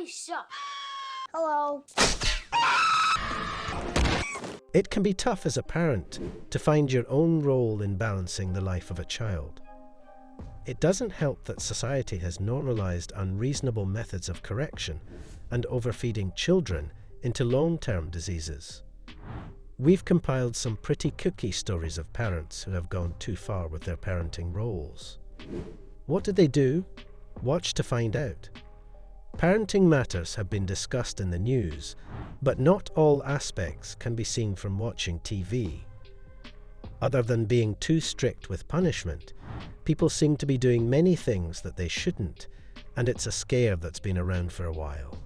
suck. Hello. It can be tough as a parent to find your own role in balancing the life of a child. It doesn't help that society has normalized unreasonable methods of correction and overfeeding children into long-term diseases. We've compiled some pretty kooky stories of parents who have gone too far with their parenting roles. What did they do? Watch to find out. Parenting matters have been discussed in the news, but not all aspects can be seen from watching TV. Other than being too strict with punishment, people seem to be doing many things that they shouldn't, and it's a scare that's been around for a while.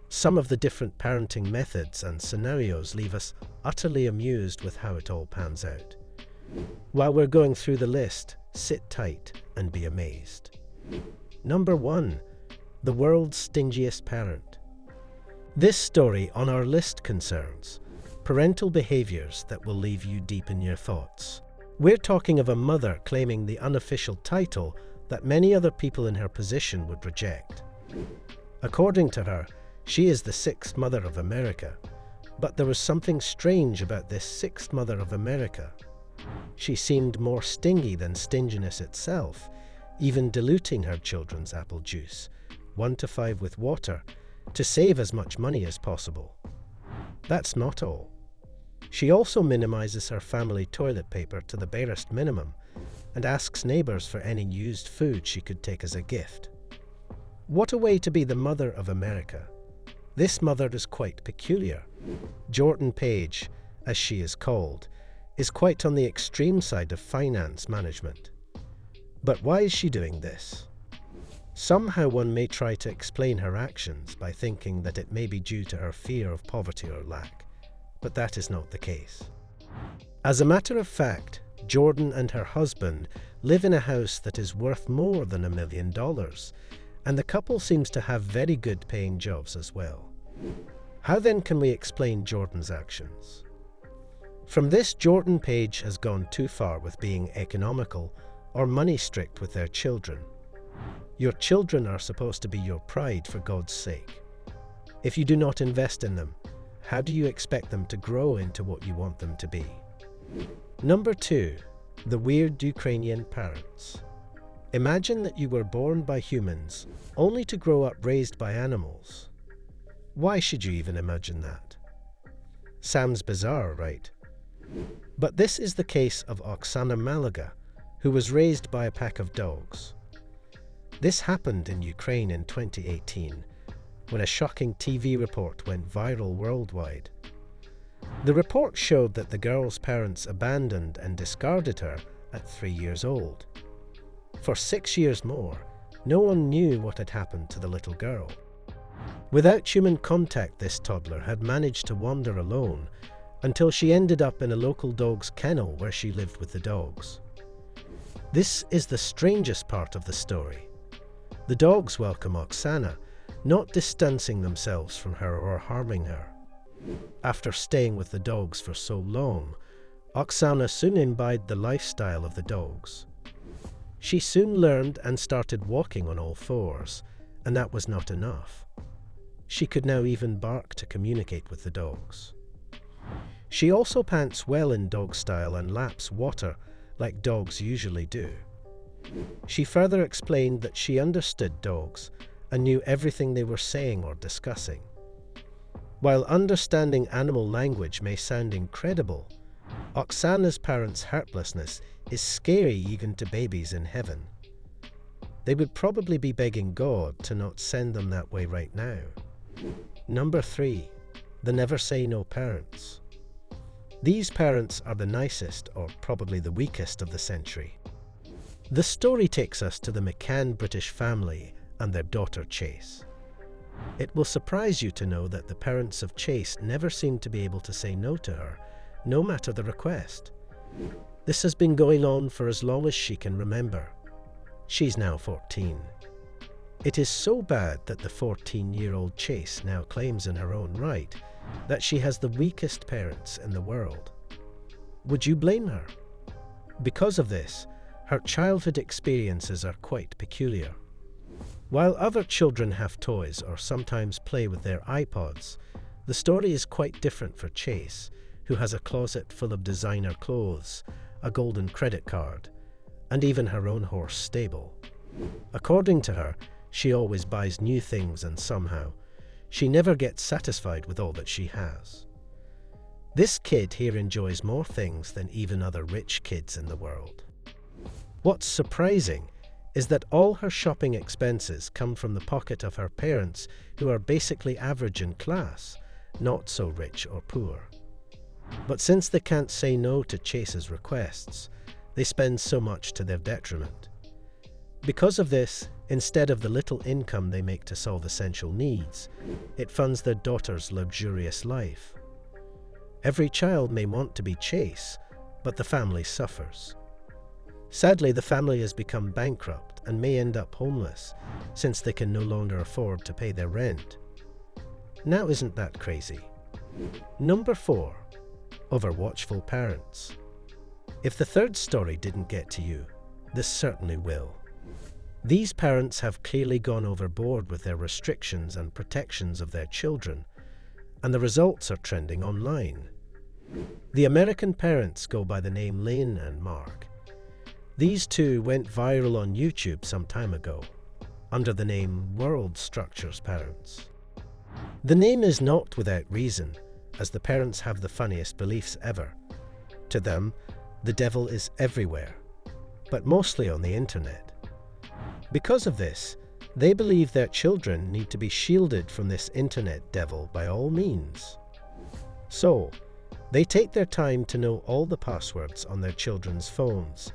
Some of the different parenting methods and scenarios leave us utterly amused with how it all pans out. While we're going through the list, sit tight and be amazed. Number 1. The world's stingiest parent. This story on our list concerns parental behaviors that will leave you deep in your thoughts. We're talking of a mother claiming the unofficial title that many other people in her position would reject. According to her, she is the 6th mother of America, but there was something strange about this 6th mother of America. She seemed more stingy than stinginess itself, even diluting her children's apple juice, 1 to 5 with water, to save as much money as possible. That's not all. She also minimizes her family toilet paper to the barest minimum and asks neighbors for any used food she could take as a gift. What a way to be the mother of America. This mother is quite peculiar. Jordan Page, as she is called, is quite on the extreme side of finance management. But why is she doing this? Somehow one may try to explain her actions by thinking that it may be due to her fear of poverty or lack, but that is not the case. As a matter of fact, Jordan and her husband live in a house that is worth more than $1 million, and the couple seems to have very good paying jobs as well. How then can we explain Jordan's actions? From this, Jordan Page has gone too far with being economical or money strict with their children. Your children are supposed to be your pride, for God's sake. If you do not invest in them, how do you expect them to grow into what you want them to be? Number 2. The weird Ukrainian parents. Imagine that you were born by humans, only to grow up raised by animals. Why should you even imagine that? Sounds bizarre, right? But this is the case of Oksana Malaga, who was raised by a pack of dogs. This happened in Ukraine in 2018, when a shocking TV report went viral worldwide. The report showed that the girl's parents abandoned and discarded her at 3 years old. For 6 years more, no one knew what had happened to the little girl. Without human contact, this toddler had managed to wander alone until she ended up in a local dog's kennel where she lived with the dogs. This is the strangest part of the story. The dogs welcome Oksana, not distancing themselves from her or harming her. After staying with the dogs for so long, Oksana soon imbibed the lifestyle of the dogs. She soon learned and started walking on all fours, and that was not enough. She could now even bark to communicate with the dogs. She also pants well in dog style and laps water like dogs usually do. She further explained that she understood dogs and knew everything they were saying or discussing. While understanding animal language may sound incredible, Oksana's parents' heartlessness is scary even to babies in heaven. They would probably be begging God to not send them that way right now. Number 3. The never say no parents. These parents are the nicest, or probably the weakest, of the century. The story takes us to the McCann British family and their daughter Chase. It will surprise you to know that the parents of Chase never seem to be able to say no to her, no matter the request. This has been going on for as long as she can remember. She's now 14. It is so bad that the 14-year-old Chase now claims in her own right that she has the weakest parents in the world. Would you blame her? Because of this, her childhood experiences are quite peculiar. While other children have toys or sometimes play with their iPods, the story is quite different for Chase, who has a closet full of designer clothes, a golden credit card, and even her own horse stable. According to her, she always buys new things and somehow, she never gets satisfied with all that she has. This kid here enjoys more things than even other rich kids in the world. What's surprising is that all her shopping expenses come from the pocket of her parents, who are basically average in class, not so rich or poor. But since they can't say no to Chase's requests, they spend so much to their detriment. Because of this, instead of the little income they make to solve essential needs, it funds their daughter's luxurious life. Every child may want to be Chase, but the family suffers. Sadly, the family has become bankrupt and may end up homeless, since they can no longer afford to pay their rent. Now, isn't that crazy? Number 4. Over watchful parents. If the third story didn't get to you, this certainly will. These parents have clearly gone overboard with their restrictions and protections of their children, and the results are trending online. The American parents go by the name Lynn and Mark. These two went viral on YouTube some time ago, under the name World Structures Parents. The name is not without reason, as the parents have the funniest beliefs ever. To them, the devil is everywhere, but mostly on the internet. Because of this, they believe their children need to be shielded from this internet devil by all means. So, they take their time to know all the passwords on their children's phones,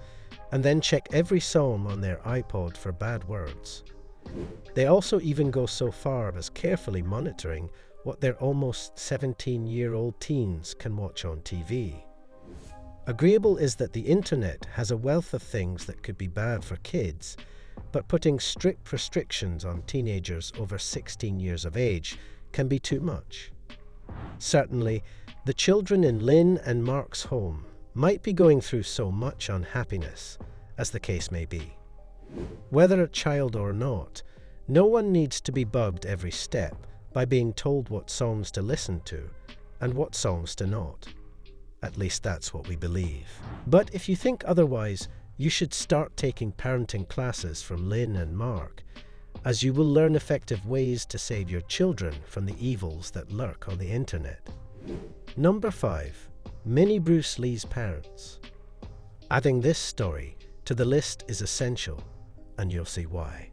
and then check every song on their iPod for bad words. They also even go so far as carefully monitoring what their almost 17-year-old teens can watch on TV. Agreeable is that the internet has a wealth of things that could be bad for kids, but putting strict restrictions on teenagers over 16 years of age can be too much. Certainly, the children in Lynn and Mark's home might be going through so much unhappiness, as the case may be. Whether a child or not, no one needs to be bugged every step by being told what songs to listen to and what songs to not. At least that's what we believe. But if you think otherwise, you should start taking parenting classes from Lynn and Mark, as you will learn effective ways to save your children from the evils that lurk on the internet. Number 5. Mini Bruce Lee's parents. Adding this story to the list is essential, and you'll see why.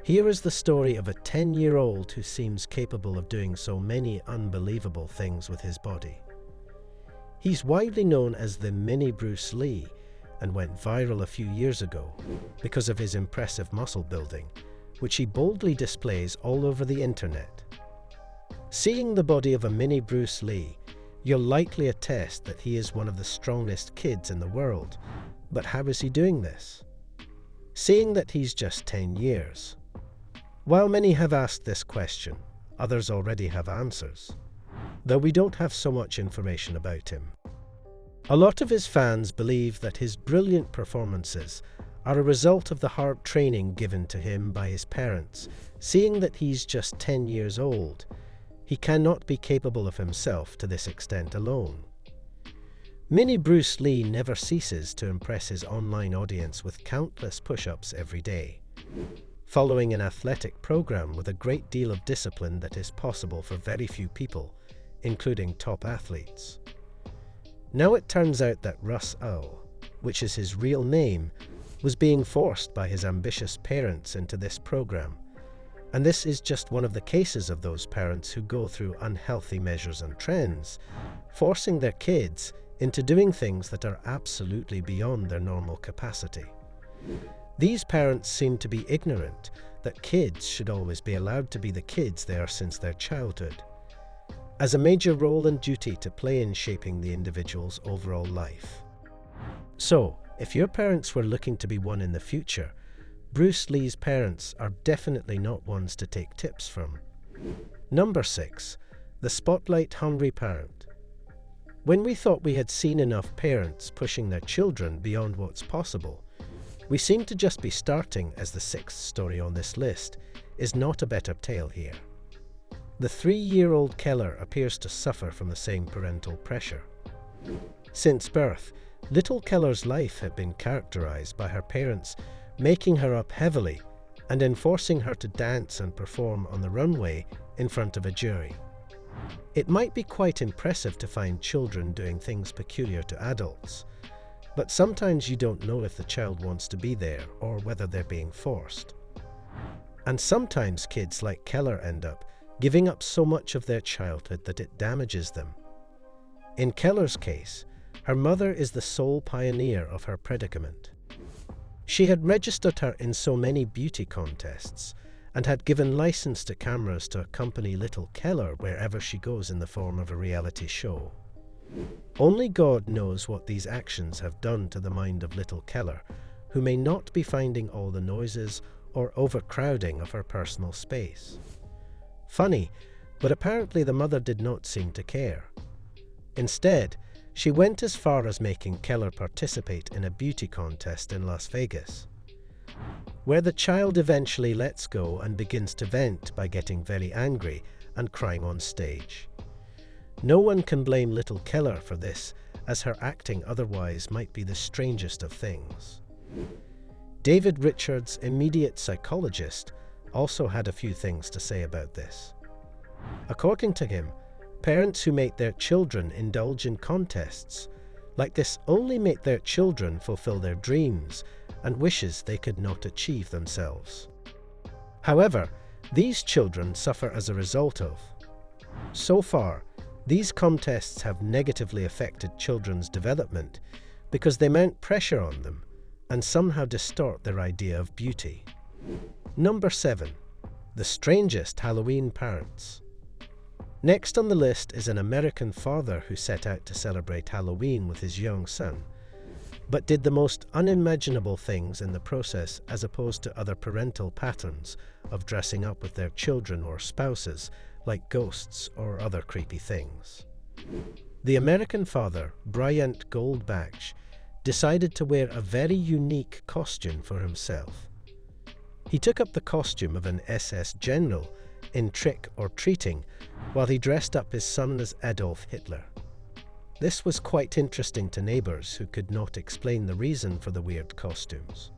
Here is the story of a 10-year-old who seems capable of doing so many unbelievable things with his body. He's widely known as the Mini Bruce Lee and went viral a few years ago because of his impressive muscle building, which he boldly displays all over the internet. Seeing the body of a Mini Bruce Lee, you'll likely attest that he is one of the strongest kids in the world. But how is he doing this? Seeing that he's just 10 years. While many have asked this question, others already have answers, though we don't have so much information about him. A lot of his fans believe that his brilliant performances are a result of the hard training given to him by his parents. Seeing that he's just 10 years old, he cannot be capable of himself to this extent alone. Mini Bruce Lee never ceases to impress his online audience with countless push-ups every day, following an athletic program with a great deal of discipline that is possible for very few people, including top athletes. Now it turns out that Russ Owl, which is his real name, was being forced by his ambitious parents into this program, and this is just one of the cases of those parents who go through unhealthy measures and trends, forcing their kids into doing things that are absolutely beyond their normal capacity. These parents seem to be ignorant that kids should always be allowed to be the kids they are since their childhood, as a major role and duty to play in shaping the individual's overall life. So, if your parents were looking to be one in the future, Bruce Lee's parents are definitely not ones to take tips from. Number 6. The spotlight-hungry parent. When we thought we had seen enough parents pushing their children beyond what's possible, We seem to just be starting as the sixth story on this list is not a better tale here. The 3-year-old Keller appears to suffer from the same parental pressure. Since birth, little Keller's life had been characterized by her parents making her up heavily and enforcing her to dance and perform on the runway in front of a jury. It might be quite impressive to find children doing things peculiar to adults, but sometimes you don't know if the child wants to be there or whether they're being forced. And sometimes kids like Keller end up giving up so much of their childhood that it damages them. In Keller's case, her mother is the sole pioneer of her predicament. She had registered her in so many beauty contests and had given license to cameras to accompany little Keller wherever she goes in the form of a reality show. Only God knows what these actions have done to the mind of little Keller, who may not be finding all the noises or overcrowding of her personal space. Funny, but apparently the mother did not seem to care. Instead, she went as far as making Keller participate in a beauty contest in Las Vegas, where the child eventually lets go and begins to vent by getting very angry and crying on stage. No one can blame little Keller for this, as her acting otherwise might be the strangest of things. David Richards, immediate psychologist, also had a few things to say about this. According to him, parents who make their children indulge in contests like this only make their children fulfill their dreams and wishes they could not achieve themselves. However, these children suffer as a result of. So far, these contests have negatively affected children's development because they mount pressure on them and somehow distort their idea of beauty. Number 7. The strangest Halloween parents. Next on the list is an American father who set out to celebrate Halloween with his young son, but did the most unimaginable things in the process as opposed to other parental patterns of dressing up with their children or spouses like ghosts or other creepy things. The American father, Bryant Goldbach, decided to wear a very unique costume for himself. He took up the costume of an SS general in Trick or Treating while he dressed up his son as Adolf Hitler. This was quite interesting to neighbors who could not explain the reason for the weird costumes.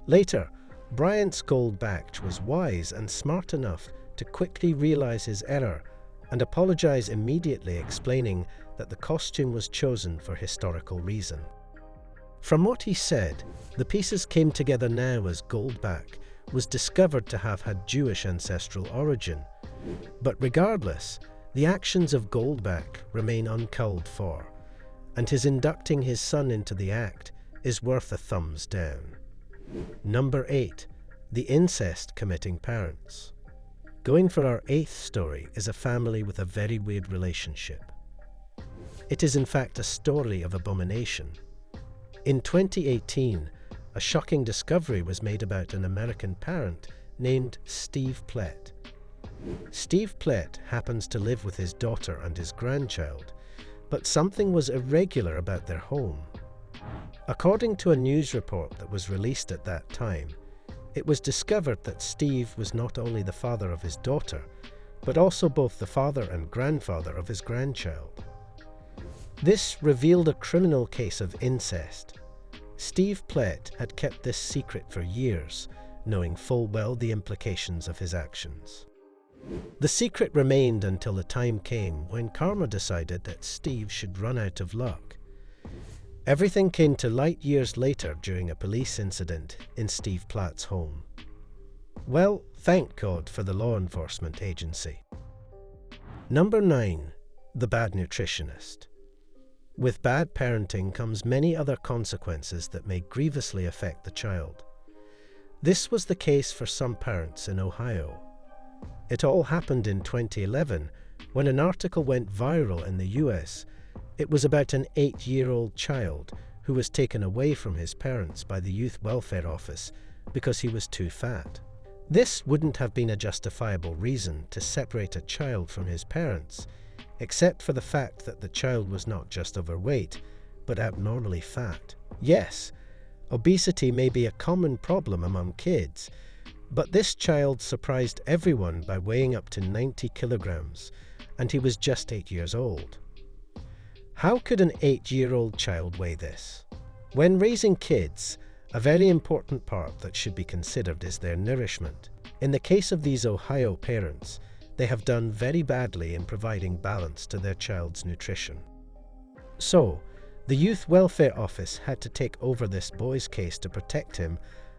Later, Bryant Goldbach was wise and smart enough to quickly realize his error and apologize immediately, explaining that the costume was chosen for historical reason. From what he said, the pieces came together now as Goldbach was discovered to have had Jewish ancestral origin, but regardless, the actions of Goldbach remain uncalled for, and his inducting his son into the act is worth a thumbs down. Number 8. The incest committing parents. Going for our 8th story is a family with a very weird relationship. It is in fact a story of abomination. In 2018, a shocking discovery was made about an American parent named Steve Plett. Steve Plett happens to live with his daughter and his grandchild, but something was irregular about their home. According to a news report that was released at that time, it was discovered that Steve was not only the father of his daughter, but also both the father and grandfather of his grandchild. This revealed a criminal case of incest. Steve Plett had kept this secret for years, knowing full well the implications of his actions. The secret remained until the time came when karma decided that Steve should run out of luck. Everything came to light years later during a police incident in Steve Platt's home. Well, thank God for the law enforcement agency. Number 9. The Bad Nutritionist. With bad parenting comes many other consequences that may grievously affect the child. This was the case for some parents in Ohio. It all happened in 2011 when an article went viral in the US. It was about an 8-year-old child who was taken away from his parents by the Youth Welfare Office because he was too fat. This wouldn't have been a justifiable reason to separate a child from his parents, except for the fact that the child was not just overweight, but abnormally fat. Yes, Obesity may be a common problem among kids, but this child surprised everyone by weighing up to 90 kilograms, and he was just 8 years old. How could an 8-year-old child weigh this? When raising kids, a very important part that should be considered is their nourishment. In the case of these Ohio parents, they have done very badly in providing balance to their child's nutrition. So, the Youth Welfare Office had to take over this boy's case to protect him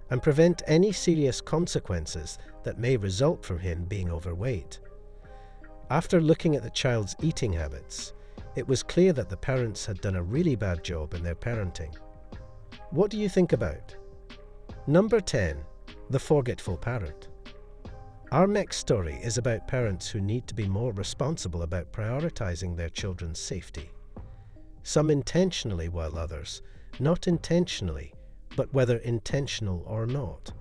and prevent any serious consequences that may result from him being overweight. After looking at the child's eating habits, it was clear that the parents had done a really bad job in their parenting. What do you think about? Number 10. The Forgetful Parent. Our next story is about parents who need to be more responsible about prioritizing their children's safety. Some intentionally, while others not intentionally, but whether intentional or not.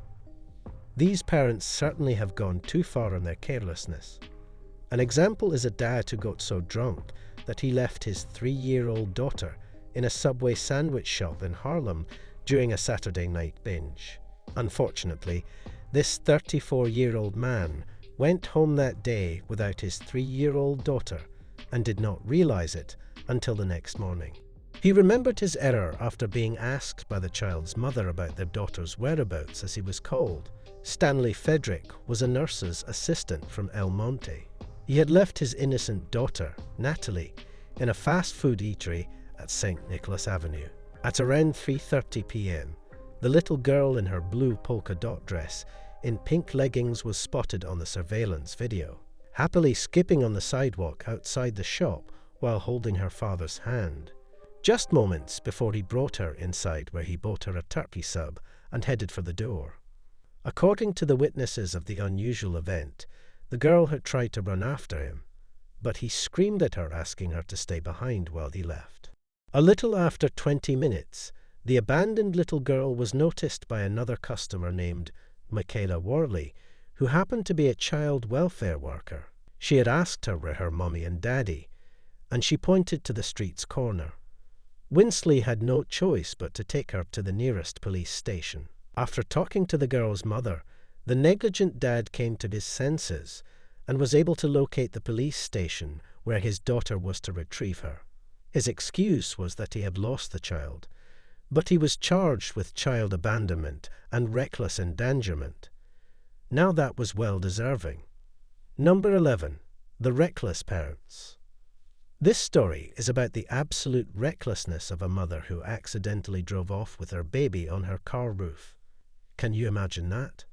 These parents certainly have gone too far in their carelessness. An example is a dad who got so drunk that he left his 3-year-old daughter in a Subway sandwich shop in Harlem during a Saturday night binge. Unfortunately, this 34-year-old man went home that day without his 3-year-old daughter and did not realize it until the next morning. He remembered his error after being asked by the child's mother about their daughter's whereabouts, as he was called. Stanley Frederick was a nurse's assistant from El Monte. He had left his innocent daughter, Natalie, in a fast food eatery at St. Nicholas Avenue. At around 3:30 p.m., the little girl in her blue polka dot dress in pink leggings was spotted on the surveillance video, happily skipping on the sidewalk outside the shop while holding her father's hand, just moments before he brought her inside, where he bought her a turkey sub and headed for the door. According to the witnesses of the unusual event, the girl had tried to run after him, but he screamed at her, asking her to stay behind while he left. A little after 20 minutes, the abandoned little girl was noticed by another customer named Michaela Worley, who happened to be a child welfare worker. She had asked her where her mummy and daddy, and she pointed to the street's corner. Winsley had no choice but to take her to the nearest police station. After talking to the girl's mother, the negligent dad came to his senses and was able to locate the police station where his daughter was to retrieve her. His excuse was that he had lost the child, but he was charged with child abandonment and reckless endangerment. Now that was well deserving. Number 11. The Reckless Parents. This story is about the absolute recklessness of a mother who accidentally drove off with her baby on her car roof. Can you imagine that?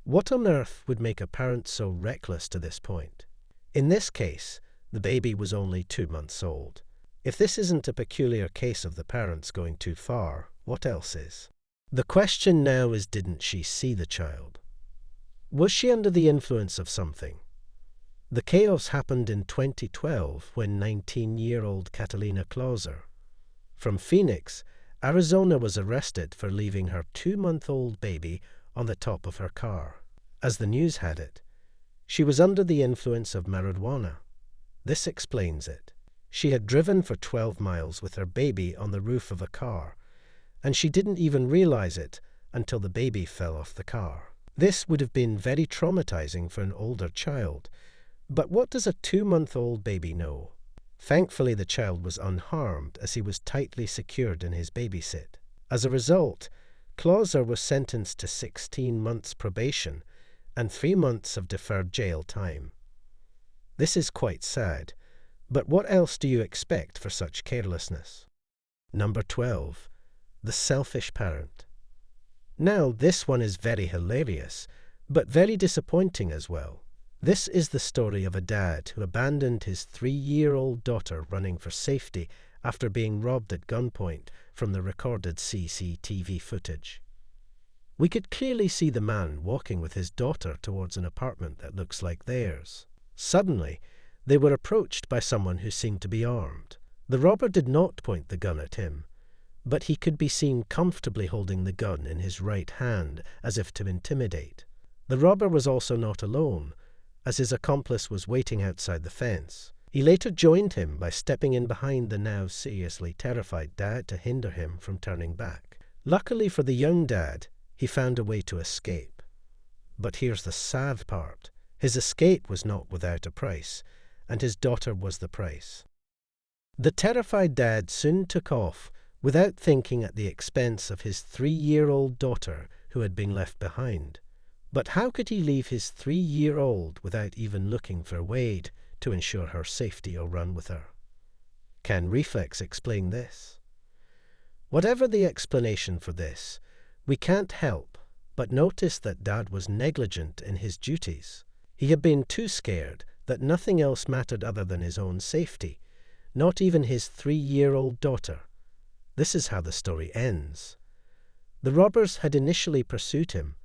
What on earth would make a parent so reckless to this point? In this case, the baby was only 2 months old. If this isn't a peculiar case of the parents going too far, what else is? The question now is, didn't she see the child? Was she under the influence of something? The chaos happened in 2012 when 19-year-old Catalina Clauser from Phoenix, Arizona, was arrested for leaving her 2-month-old baby on the top of her car. As the news had it, she was under the influence of marijuana. This explains it. She had driven for 12 miles with her baby on the roof of a car, and she didn't even realize it until the baby fell off the car. This would have been very traumatizing for an older child, but what does a 2-month-old baby know? Thankfully, the child was unharmed as he was tightly secured in his babysit. As a result, Clauser was sentenced to 16 months probation and 3 months of deferred jail time. This is quite sad, but what else do you expect for such carelessness? Number 12. The Selfish Parent. Now, this one is very hilarious, but very disappointing as well. This is the story of a dad who abandoned his 3-year-old daughter running for safety after being robbed at gunpoint from the recorded CCTV footage. We could clearly see the man walking with his daughter towards an apartment that looks like theirs. Suddenly, they were approached by someone who seemed to be armed. The robber did not point the gun at him, but he could be seen comfortably holding the gun in his right hand as if to intimidate. The robber was also not alone, as his accomplice was waiting outside the fence. He later joined him by stepping in behind the now seriously terrified dad to hinder him from turning back. Luckily for the young dad, he found a way to escape. But here's the sad part. His escape was not without a price, and his daughter was the price. The terrified dad soon took off without thinking at the expense of his 3-year-old daughter who had been left behind. But how could he leave his 3-year-old without even looking for Wade to ensure her safety or run with her? Can reflex explain this? Whatever the explanation for this, we can't help but notice that Dad was negligent in his duties. He had been too scared that nothing else mattered other than his own safety, not even his 3-year-old daughter. This is how the story ends. The robbers had initially pursued him,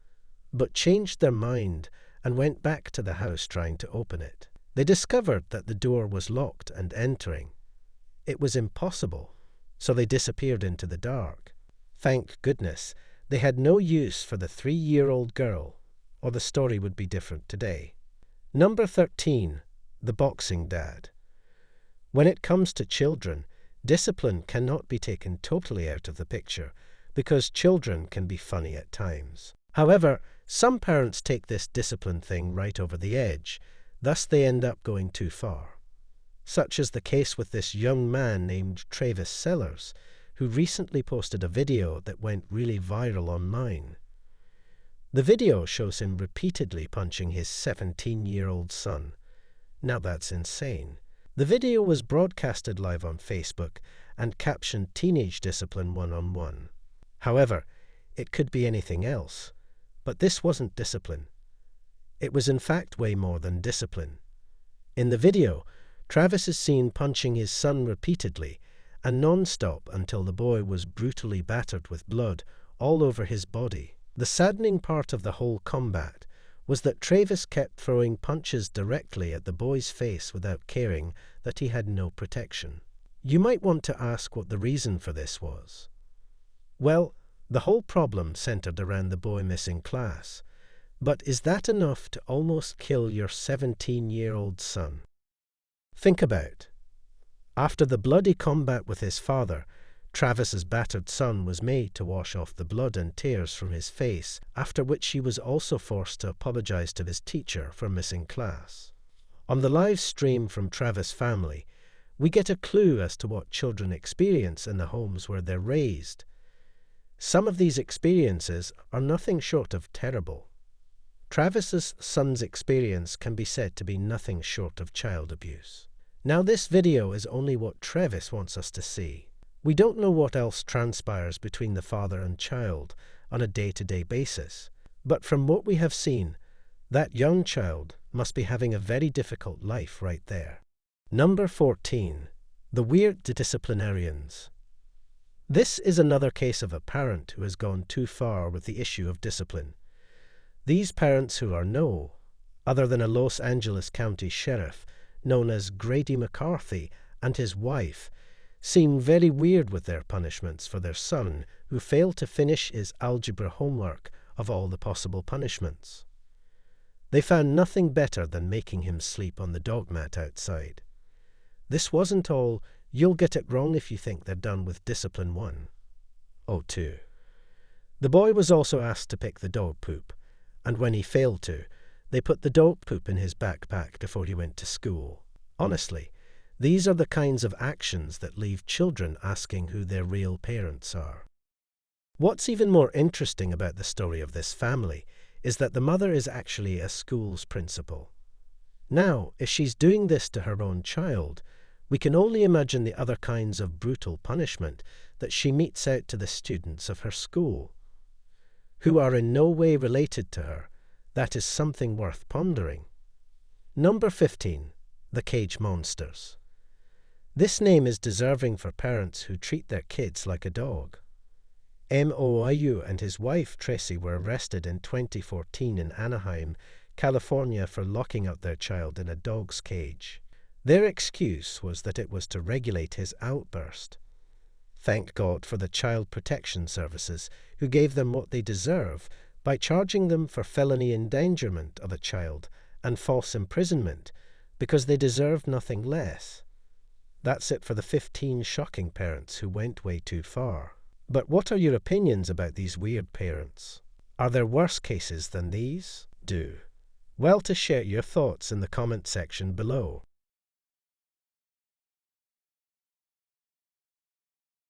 but changed their mind and went back to the house trying to open it. They discovered that the door was locked and entering. It was impossible, so they disappeared into the dark. Thank goodness, they had no use for the 3-year-old girl, or the story would be different today. Number 13, the boxing dad. When it comes to children, discipline cannot be taken totally out of the picture, because children can be funny at times. However, some parents take this discipline thing right over the edge, thus they end up going too far. Such is the case with this young man named Travis Sellers, who recently posted a video that went really viral online. The video shows him repeatedly punching his 17-year-old son. Now that's insane. The video was broadcasted live on Facebook and captioned Teenage Discipline 1-on-1. However, it could be anything else, but this wasn't discipline. It was in fact way more than discipline. In the video, Travis is seen punching his son repeatedly and non-stop until the boy was brutally battered with blood all over his body. The saddening part of the whole combat was that Travis kept throwing punches directly at the boy's face without caring that he had no protection. You might want to ask what the reason for this was. Well, the whole problem centered around the boy missing class. But is that enough to almost kill your 17-year-old son? Think about. After the bloody combat with his father, Travis's battered son was made to wash off the blood and tears from his face, after which he was also forced to apologize to his teacher for missing class. On the live stream from Travis' family, we get a clue as to what children experience in the homes where they're raised. Some of these experiences are nothing short of terrible. Travis's son's experience can be said to be nothing short of child abuse. Now this video is only what Travis wants us to see. We don't know what else transpires between the father and child on a day-to-day basis, but from what we have seen, that young child must be having a very difficult life right there. Number 14. The Weird Disciplinarians. This is another case of a parent who has gone too far with the issue of discipline. These parents who are no other than a Los Angeles County sheriff known as Grady McCarthy and his wife seem very weird with their punishments for their son who failed to finish his algebra homework of all the possible punishments. They found nothing better than making him sleep on the dog mat outside. This wasn't all, you'll get it wrong if you think they're done with Discipline 1. Oh, 2. The boy was also asked to pick the dog poop, and when he failed to, they put the dog poop in his backpack before he went to school. Honestly, these are the kinds of actions that leave children asking who their real parents are. What's even more interesting about the story of this family is that the mother is actually a school's principal. Now, if she's doing this to her own child, we can only imagine the other kinds of brutal punishment that she metes out to the students of her school, who are in no way related to her. That is something worth pondering. Number 15. The Cage Monsters. This name is deserving for parents who treat their kids like a dog. Moiu and his wife Tracy were arrested in 2014 in Anaheim, California for locking up their child in a dog's cage. Their excuse was that it was to regulate his outburst. Thank God for the Child Protection Services, who gave them what they deserve by charging them for felony endangerment of a child and false imprisonment, because they deserved nothing less. That's it for the 15 shocking parents who went way too far. But what are your opinions about these weird parents? Are there worse cases than these? Do well to share your thoughts in the comment section below.